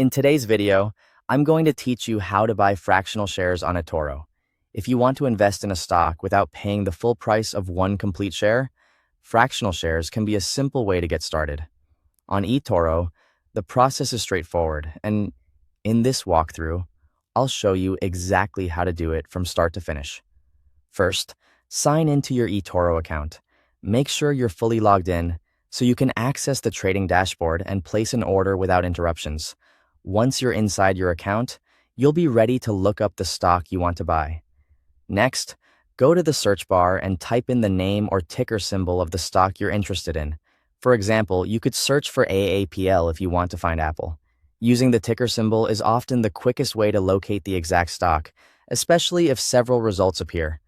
In today's video, I'm going to teach you how to buy fractional shares on eToro. If you want to invest in a stock without paying the full price of one complete share, fractional shares can be a simple way to get started. On eToro, the process is straightforward, and in this walkthrough, I'll show you exactly how to do it from start to finish. First, sign into your eToro account. Make sure you're fully logged in so you can access the trading dashboard and place an order without interruptions. Once you're inside your account, you'll be ready to look up the stock you want to buy. Next, go to the search bar and type in the name or ticker symbol of the stock you're interested in. For example, you could search for AAPL if you want to find Apple. Using the ticker symbol is often the quickest way to locate the exact stock, especially if several results appear.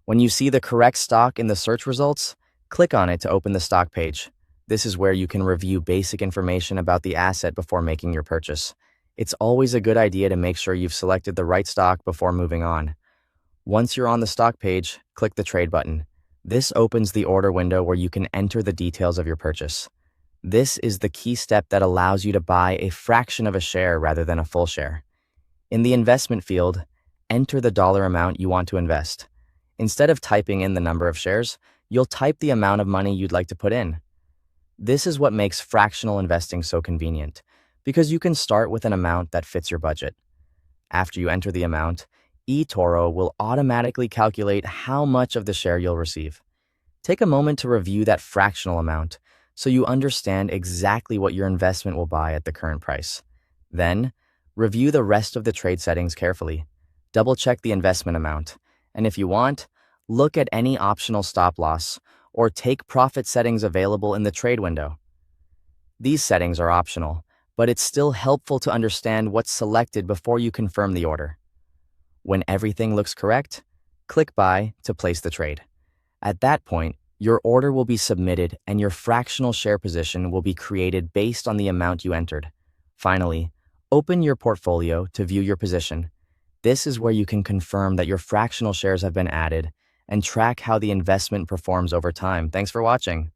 When you see the correct stock in the search results, click on it to open the stock page. This is where you can review basic information about the asset before making your purchase. It's always a good idea to make sure you've selected the right stock before moving on. Once you're on the stock page, click the Trade button. This opens the order window where you can enter the details of your purchase. This is the key step that allows you to buy a fraction of a share rather than a full share. In the investment field, enter the dollar amount you want to invest. Instead of typing in the number of shares, you'll type the amount of money you'd like to put in. This is what makes fractional investing so convenient, because you can start with an amount that fits your budget. After you enter the amount, eToro will automatically calculate how much of the share you'll receive. Take a moment to review that fractional amount so you understand exactly what your investment will buy at the current price. Then, review the rest of the trade settings carefully. Double-check the investment amount, and if you want, look at any optional stop loss or take profit settings available in the trade window. These settings are optional, but it's still helpful to understand what's selected before you confirm the order. When everything looks correct, click Buy to place the trade. At that point, your order will be submitted and your fractional share position will be created based on the amount you entered. Finally, open your portfolio to view your position. This is where you can confirm that your fractional shares have been added and track how the investment performs over time. Thanks for watching.